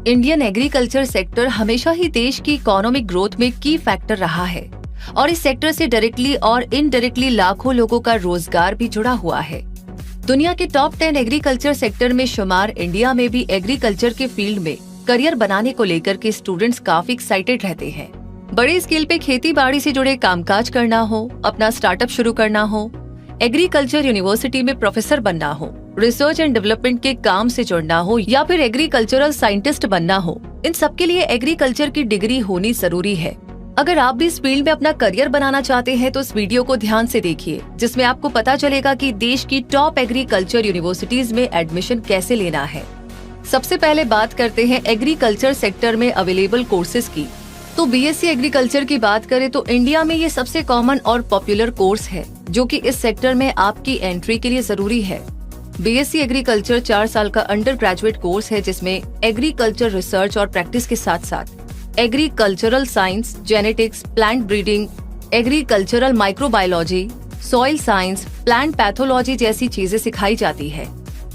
Indian agriculture sector हमेशा ही देश की इकोनॉमिक ग्रोथ में की फैक्टर रहा है और इस सेक्टर से डायरेक्टली और इनडायरेक्टली लाखों लोगों का रोजगार भी जुड़ा हुआ है। दुनिया के टॉप 10 एग्रीकल्चर सेक्टर में शुमार इंडिया में भी एग्रीकल्चर के फील्ड में करियर बनाने को लेकर के स्टूडेंट्स काफी एक्साइटेड रहते हैं। बड़े स्केल पे खेती बाड़ी से जुड़े कामकाज करना हो, अपना स्टार्टअप शुरू करना हो, एग्रीकल्चर यूनिवर्सिटी में प्रोफेसर बनना हो, रिसर्च एंड डेवलपमेंट के काम से जुड़ना हो या फिर एग्रीकल्चरल साइंटिस्ट बनना हो, इन सब के लिए एग्रीकल्चर की डिग्री होनी जरूरी है। अगर आप भी इस फील्ड में अपना करियर बनाना चाहते हैं तो इस वीडियो को ध्यान से देखिए, जिसमें आपको पता चलेगा कि देश की टॉप एग्रीकल्चर यूनिवर्सिटीज में एडमिशन कैसे लेना है। सबसे पहले बात करते हैं एग्रीकल्चर सेक्टर में अवेलेबल कोर्सेज की। तो बीएससी एग्रीकल्चर की बात करें तो इंडिया में ये सबसे कॉमन और पॉपुलर कोर्स है जो कि इस सेक्टर में आपकी एंट्री के लिए जरूरी है। बीएससी एग्रीकल्चर 4 साल का अंडर ग्रेजुएट कोर्स है जिसमें एग्रीकल्चर रिसर्च और प्रैक्टिस के साथ साथ agricultural science, genetics, plant breeding, agricultural microbiology, soil science, plant pathology जैसी चीजें सिखाई जाती है।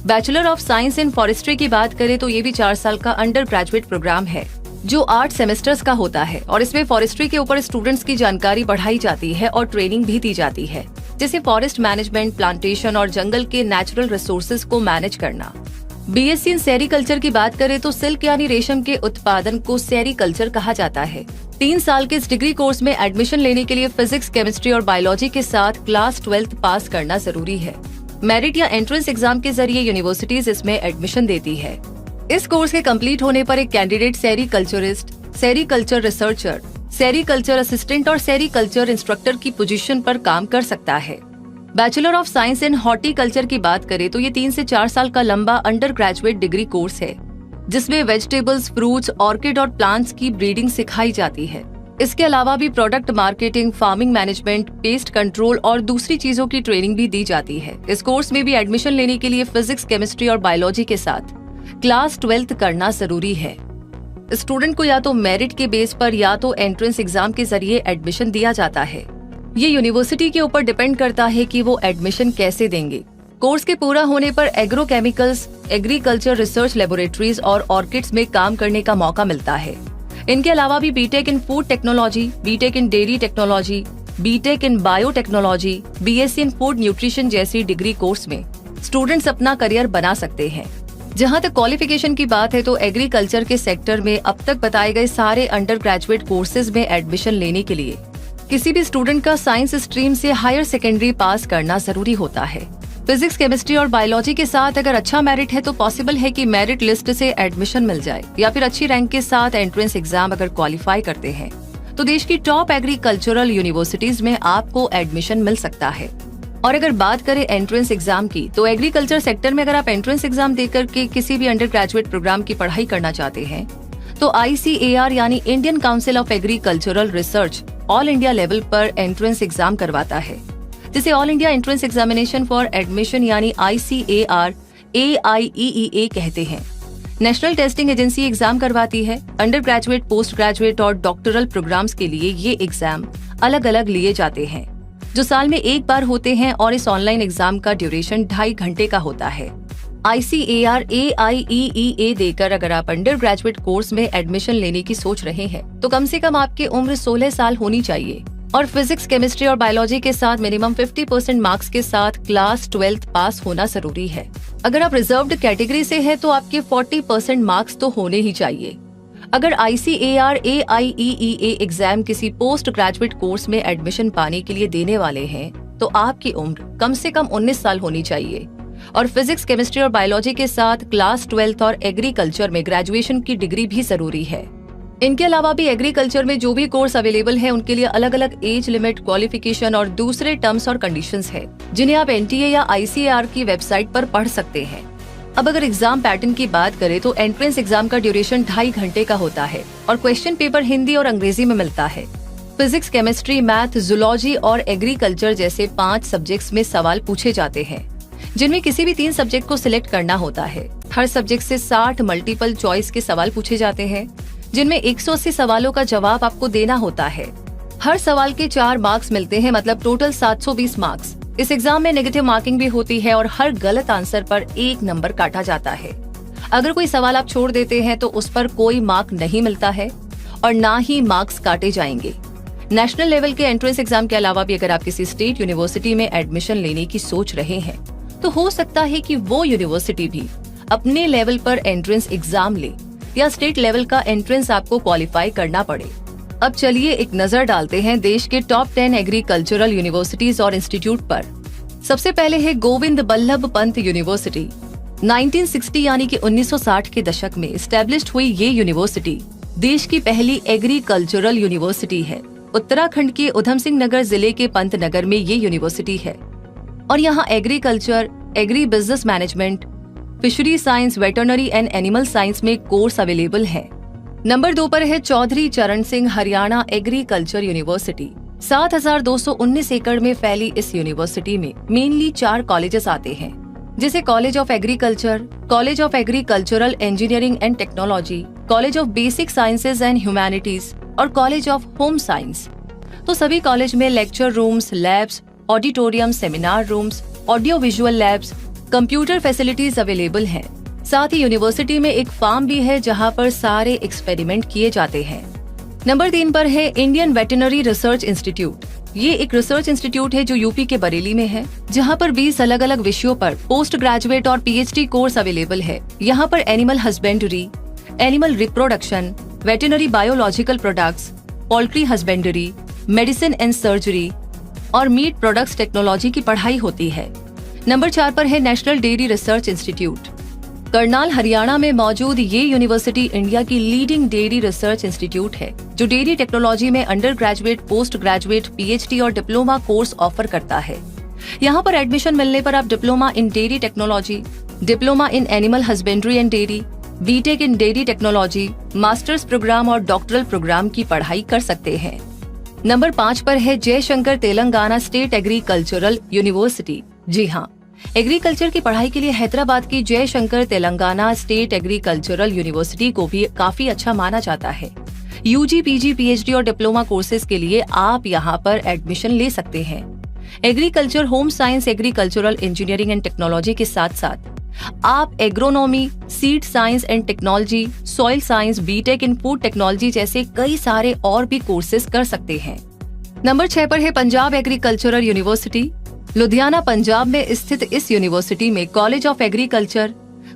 Bachelor of science in forestry की बात करें तो ये भी 4 साल का अंडर ग्रेजुएट प्रोग्राम है जो 8 सेमेस्टर्स का होता है और इसमें फॉरेस्ट्री के ऊपर स्टूडेंट्स की जानकारी बढ़ाई जाती है और ट्रेनिंग भी दी जाती है, जैसे फॉरेस्ट मैनेजमेंट, प्लांटेशन और जंगल के नेचुरल रिसोर्सेज को मैनेज करना। बीएससी इन सेरीकल्चर की बात करें तो सिल्क यानी रेशम के उत्पादन को सेरीकल्चर कहा जाता है। 3 साल के इस डिग्री कोर्स में एडमिशन लेने के लिए फिजिक्स, केमिस्ट्री और बायोलॉजी के साथ क्लास 12th पास करना जरूरी है। मेरिट या एंट्रेंस एग्जाम के जरिए यूनिवर्सिटीज इसमें एडमिशन देती है। इस कोर्स के कंप्लीट होने पर एक candidate sericulturist, sericulture researcher, sericulture assistant और सेरीकल्चर इंस्ट्रक्टर की पोजीशन पर काम कर सकता है। Bachelor of science in horticulture की बात करें तो ये 3 से 4 साल का लंबा अंडर ग्रेजुएट डिग्री कोर्स है जिसमें वेजिटेबल्स, फ्रूट्स, ऑर्किड और प्लांट्स की ब्रीडिंग सिखाई जाती है। इसके अलावा भी product marketing, farming management, pest control और दूसरी चीजों की ट्रेनिंग भी दी जाती है। इस कोर्स में भी एडमिशन लेने के लिए फिजिक्स, केमिस्ट्री और बायोलॉजी के साथ क्लास 12th करना जरूरी है। स्टूडेंट को या तो मेरिट के बेस पर या तो एंट्रेंस एग्जाम के जरिए एडमिशन दिया जाता है। ये यूनिवर्सिटी के ऊपर डिपेंड करता है कि वो एडमिशन कैसे देंगे। कोर्स के पूरा होने पर एग्रोकेमिकल्स, एग्रीकल्चर रिसर्च लेबोरेटरीज और ऑर्किड्स में काम करने का मौका मिलता है। इनके अलावा भी BTech in food technology, BTech in dairy technology, BTech in biotechnology, BSc in food nutrition जैसी डिग्री कोर्स में स्टूडेंट्स अपना करियर बना सकते हैं। जहां तक क्वालिफिकेशन की बात है तो एग्रीकल्चर के सेक्टर में अब तक बताए गए सारे अंडर ग्रेजुएट कोर्सेज में एडमिशन लेने के लिए किसी भी स्टूडेंट का साइंस स्ट्रीम से हायर सेकेंडरी पास करना जरूरी होता है। फिजिक्स, केमिस्ट्री और बायोलॉजी के साथ अगर अच्छा मेरिट है तो पॉसिबल है कि मेरिट लिस्ट से एडमिशन मिल जाए या फिर अच्छी रैंक के साथ एंट्रेंस एग्जाम अगर क्वालिफाई करते हैं तो देश की टॉप एग्रीकल्चरल यूनिवर्सिटीज में आपको एडमिशन मिल सकता है। और अगर बात करें एंट्रेंस एग्जाम की तो एग्रीकल्चर सेक्टर में अगर आप एंट्रेंस एग्जाम देकर के किसी भी अंडर ग्रेजुएट प्रोग्राम की पढ़ाई करना चाहते हैं तो ICAR यानी Indian council of agricultural research all India level पर एंट्रेंस एग्जाम करवाता है, जिसे all India entrance examination for admission यानी ICAR AIEEA कहते हैं। नेशनल टेस्टिंग एजेंसी एग्जाम करवाती है। अंडर ग्रेजुएट, पोस्ट ग्रेजुएट और डॉक्टरल प्रोग्राम्स के लिए ये एग्जाम अलग अलग लिए जाते हैं जो साल में एक बार होते हैं और इस ऑनलाइन एग्जाम का ड्यूरेशन 2.5 घंटे का होता है। ICAR AIEEA देकर अगर आप अंडर ग्रेजुएट कोर्स में एडमिशन लेने की सोच रहे हैं तो कम से कम आपकी उम्र 16 साल होनी चाहिए और फिजिक्स, केमिस्ट्री और बायोलॉजी के साथ मिनिमम 50% मार्क्स के साथ क्लास 12th पास होना जरूरी है। अगर आप रिजर्व्ड कैटेगरी से हैं तो आपके 40% मार्क्स तो होने ही चाहिए। अगर ICAR AIEEA एग्जाम किसी पोस्ट ग्रेजुएट कोर्स में एडमिशन पाने के लिए देने वाले हैं तो आपकी उम्र कम से कम 19 साल होनी चाहिए और फिजिक्स, केमिस्ट्री और बायोलॉजी के साथ क्लास 12th और एग्रीकल्चर में ग्रेजुएशन की डिग्री भी जरूरी है। इनके अलावा भी एग्रीकल्चर में जो भी कोर्स अवेलेबल है उनके लिए अलग अलग एज लिमिट, क्वालिफिकेशन और दूसरे टर्म्स और कंडीशंस है जिन्हें आप NTA या ICAR की वेबसाइट पर पढ़ सकते हैं। अब अगर एग्जाम पैटर्न की बात करें तो एंट्रेंस एग्जाम का ड्यूरेशन 2.5 घंटे का होता है और क्वेश्चन पेपर हिंदी और अंग्रेजी में मिलता है। फिजिक्स, केमिस्ट्री, मैथ, जूलॉजी और एग्रीकल्चर जैसे 5 सब्जेक्ट्स में सवाल पूछे जाते हैं जिनमें किसी भी 3 सब्जेक्ट को सिलेक्ट करना होता है। हर सब्जेक्ट से 60 मल्टीपल चॉइस के सवाल पूछे जाते हैं जिनमें 180 सवालों का जवाब आपको देना होता है। हर सवाल के 4 मार्क्स मिलते हैं, मतलब टोटल 720 मार्क्स। इस एग्जाम में नेगेटिव मार्किंग भी होती है और हर गलत आंसर पर 1 नंबर काटा जाता है। अगर कोई सवाल आप छोड़ देते हैं तो उस पर कोई मार्क नहीं मिलता है और ना ही मार्क्स काटे जाएंगे। नेशनल लेवल के एंट्रेंस एग्जाम के अलावा भी अगर आप किसी स्टेट यूनिवर्सिटी में एडमिशन लेने की सोच रहे हैं तो हो सकता है कि वो यूनिवर्सिटी भी अपने लेवल पर एंट्रेंस एग्जाम ले या स्टेट लेवल का एंट्रेंस आपको क्वालिफाई करना पड़े। अब चलिए एक नजर डालते हैं देश के टॉप 10 एग्रीकल्चरल यूनिवर्सिटीज और इंस्टीट्यूट पर। सबसे पहले है गोविंद बल्लभ पंत यूनिवर्सिटी। 1960 यानी कि 1960 के दशक में एस्टेब्लिश्ड हुई ये यूनिवर्सिटी देश की पहली एग्रीकल्चरल यूनिवर्सिटी है। उत्तराखंड के उधम सिंह नगर जिले के पंतनगर में ये यूनिवर्सिटी है और यहाँ agriculture, agri business management, fishery science, veterinary and animal science में कोर्स अवेलेबल है। नंबर 2 पर है चौधरी चरण सिंह हरियाणा एग्रीकल्चर यूनिवर्सिटी। 7,219 एकड़ में फैली इस यूनिवर्सिटी में मेनली 4 कॉलेजेस आते हैं, जैसे college of agriculture, college of agricultural engineering and technology, college of basic sciences and humanities और कॉलेज ऑफ होम साइंस। तो सभी कॉलेज में lecture rooms, labs, auditorium, seminar rooms, audio visual labs, computer facilities available हैं। साथ ही university में एक farm भी है जहां पर सारे एक्सपेरिमेंट किए जाते हैं। नंबर 3 पर है इंडियन वेटरनरी रिसर्च इंस्टीट्यूट। ये एक रिसर्च इंस्टीट्यूट है जो यूपी के बरेली में है, जहां पर 20 अलग अलग विषयों पर पोस्ट ग्रेजुएट और पीएचडी कोर्स अवेलेबल है। यहाँ पर animal husbandry, animal reproduction, veterinary biological products, poultry husbandry, medicine and surgery और मीट प्रोडक्ट्स टेक्नोलॉजी की पढ़ाई होती है। नंबर 4 पर है national dairy research institute. Karnal Haryana में मौजूद ये यूनिवर्सिटी इंडिया की लीडिंग डेयरी रिसर्च इंस्टीट्यूट है, जो डेयरी टेक्नोलॉजी में under graduate, post graduate, PhD और डिप्लोमा कोर्स ऑफर करता है। यहाँ पर एडमिशन मिलने पर आप diploma in dairy technology, diploma in animal husbandry and dairy, BTech in dairy technology, masters programme और डॉक्टरल प्रोग्राम की पढ़ाई कर सकते हैं। नंबर 5 पर है Jayashankar Telangana state agricultural university. जी हाँ, एग्रीकल्चर की पढ़ाई के लिए हैदराबाद की Jayashankar Telangana state agricultural university को भी काफी अच्छा माना जाता है। यूजी, पीजी, पीएचडी और डिप्लोमा कोर्सेज के लिए आप यहाँ पर एडमिशन ले सकते हैं। Agriculture, home science, agricultural engineering and technology के साथ साथ आप agronomy, seed science and technology, soil science, BTech in food technology जैसे कई सारे और भी कोर्सेज कर सकते हैं। नंबर 6 पर है पंजाब एग्रीकल्चरल यूनिवर्सिटी। लुधियाना, पंजाब में स्थित इस यूनिवर्सिटी में college of agriculture,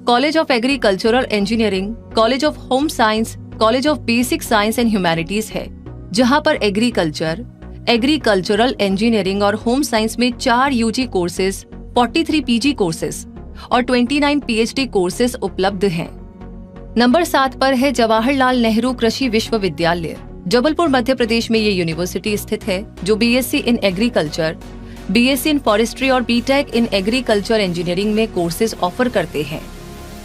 college of agricultural engineering, college of home science, college of basic science and humanities है, जहां पर एग्रीकल्चर, एग्रीकल्चरल इंजीनियरिंग और होम साइंस में 4 यूजी कोर्सेज, 43 पीजी कोर्सेज और 29 पीएचडी कोर्सेज उपलब्ध हैं। नंबर 7 पर है जवाहरलाल नेहरू कृषि विश्वविद्यालय। जबलपुर, मध्य प्रदेश में ये यूनिवर्सिटी स्थित है, जो BSc in agriculture, BSc in forestry और बीटेक इन एग्रीकल्चर इंजीनियरिंग में कोर्सेज ऑफर करते हैं।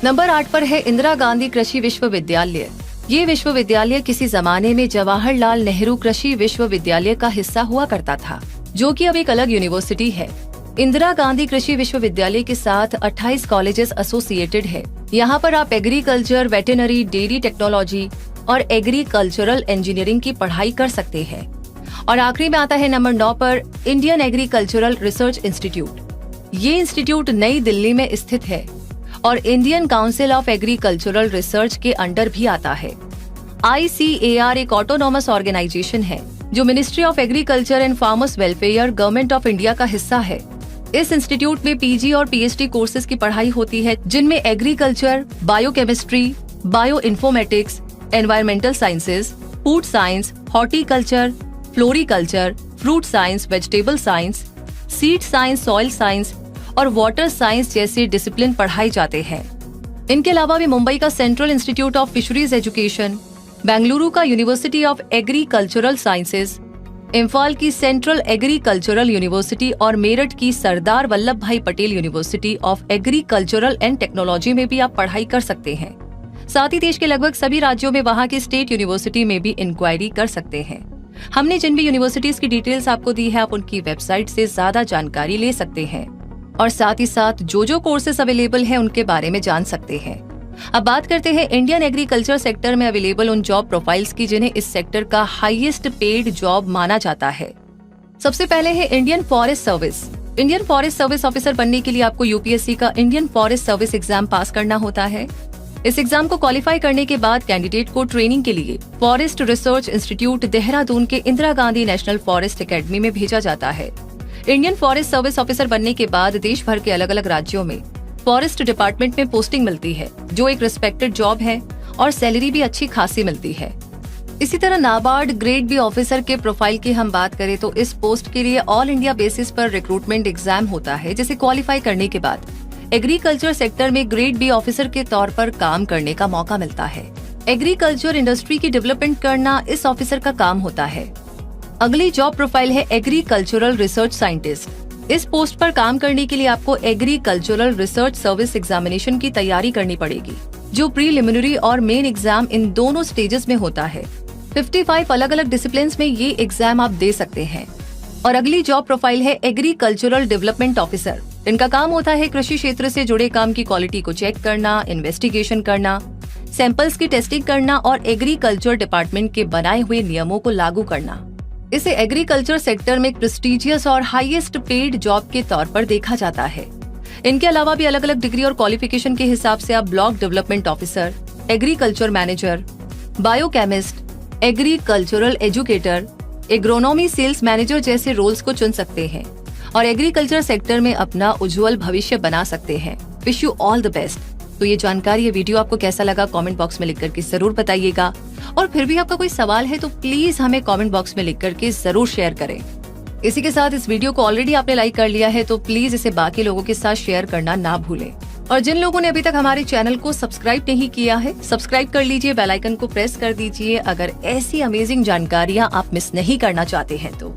नंबर 8 पर है इंदिरा गांधी कृषि विश्वविद्यालय। ये विश्वविद्यालय किसी जमाने में जवाहरलाल नेहरू कृषि विश्वविद्यालय का हिस्सा हुआ करता था, जो कि अब एक अलग यूनिवर्सिटी है। इंदिरा गांधी कृषि विश्वविद्यालय के साथ 28 कॉलेजेस एसोसिएटेड है। यहाँ पर आप एग्रीकल्चर, वेटरनरी, डेयरी टेक्नोलॉजी और एग्रीकल्चरल इंजीनियरिंग की पढ़ाई कर सकते हैं। और आखिरी में आता है नंबर 9 पर इंडियन एग्रीकल्चरल रिसर्च इंस्टीट्यूट। ये इंस्टीट्यूट नई दिल्ली में स्थित है और Indian council of agricultural research के अंडर भी आता है। ICAR एक ऑटोनॉमस ऑर्गेनाइजेशन है जो ministry of agriculture and farmers welfare, government of India का हिस्सा है। इस इंस्टीट्यूट में पीजी और पीएचडी कोर्सेज की पढ़ाई होती है, जिनमें agriculture, biochemistry, bio informatics, environmental sciences, food science, horticulture, floriculture, fruit science, vegetable science, seed science, soil science और वाटर साइंस जैसे डिसिप्लिन पढ़ाए जाते हैं। इनके अलावा भी मुंबई का central institute of fisheries education, Bengaluru का university of agricultural sciences, Imphal की सेंट्रल एग्रीकल्चरल यूनिवर्सिटी और मेरठ की सरदार वल्लभ भाई Patel university of agricultural and technology में भी आप पढ़ाई कर सकते हैं। साथ ही देश के लगभग सभी राज्यों में वहाँ की स्टेट यूनिवर्सिटी में भी इंक्वायरी कर सकते हैं। हमने जिन भी यूनिवर्सिटीज की डिटेल्स आपको दी है, आप उनकी वेबसाइट से ज्यादा जानकारी ले सकते हैं और साथ ही साथ जो कोर्सेज अवेलेबल हैं उनके बारे में जान सकते हैं। अब बात करते हैं इंडियन एग्रीकल्चर सेक्टर में अवेलेबल उन जॉब प्रोफाइल्स की जिन्हें इस सेक्टर का हाईएस्ट पेड जॉब माना जाता है। सबसे पहले है Indian forest service. Indian forest service officer बनने के लिए आपको यूपीएससी का इंडियन फॉरेस्ट सर्विस एग्जाम पास करना होता है। इस एग्जाम को क्वालिफाई करने के बाद कैंडिडेट को ट्रेनिंग के लिए फॉरेस्ट रिसर्च इंस्टीट्यूट देहरादून के Indira Gandhi national forest academy में भेजा जाता है। इंडियन फॉरेस्ट सर्विस ऑफिसर बनने के बाद देश भर के अलग अलग राज्यों में फॉरेस्ट डिपार्टमेंट में पोस्टिंग मिलती है, जो एक रिस्पेक्टेड जॉब है और सैलरी भी अच्छी खासी मिलती है। इसी तरह नाबार्ड ग्रेड बी ऑफिसर के प्रोफाइल की हम बात करें तो इस पोस्ट के लिए ऑल इंडिया बेसिस पर रिक्रूटमेंट एग्जाम होता है, जिसे क्वालिफाई करने के बाद एग्रीकल्चर सेक्टर में ग्रेड बी ऑफिसर के तौर पर काम करने का मौका मिलता है। एग्रीकल्चर इंडस्ट्री की डेवलपमेंट करना इस ऑफिसर का काम होता है। अगली जॉब प्रोफाइल है एग्रीकल्चरल रिसर्च साइंटिस्ट। इस पोस्ट पर काम करने के लिए आपको एग्रीकल्चरल रिसर्च सर्विस एग्जामिनेशन की तैयारी करनी पड़ेगी, जो प्रीलिमिनरी और मेन एग्जाम इन दोनों स्टेजेस में होता है। 55 अलग अलग डिसिप्लिन में ये एग्जाम आप दे सकते हैं। और अगली जॉब प्रोफाइल है एग्रीकल्चरल डेवलपमेंट ऑफिसर। इनका काम होता है कृषि क्षेत्र से जुड़े काम की क्वालिटी को चेक करना, इन्वेस्टिगेशन करना, सैंपल्स की टेस्टिंग करना और एग्रीकल्चर डिपार्टमेंट के बनाए हुए नियमों को लागू करना। इसे एग्रीकल्चर सेक्टर में एक प्रेस्टिजियस और हाईएस्ट पेड जॉब के तौर पर देखा जाता है। इनके अलावा भी अलग अलग डिग्री और क्वालिफिकेशन के हिसाब से आप block development officer, agriculture manager, biochemist, agricultural educator, agronomy sales manager जैसे रोल्स को चुन सकते हैं और एग्रीकल्चर सेक्टर में अपना उज्जवल भविष्य बना सकते हैं। Wish you all the best. तो ये जानकारी, ये वीडियो आपको कैसा लगा कमेंट बॉक्स में लिख करके जरूर बताइएगा। और फिर भी आपका कोई सवाल है तो प्लीज हमें कमेंट बॉक्स में लिख करके जरूर शेयर करें। इसी के साथ इस वीडियो को ऑलरेडी आपने लाइक कर लिया है तो प्लीज इसे बाकी लोगों के साथ शेयर करना ना भूलें। और जिन लोगों ने अभी तक हमारे चैनल को सब्सक्राइब नहीं किया है, सब्सक्राइब कर लीजिए, बेल आइकन को प्रेस कर दीजिए अगर ऐसी अमेजिंग जानकारियां आप मिस नहीं करना चाहते हैं तो।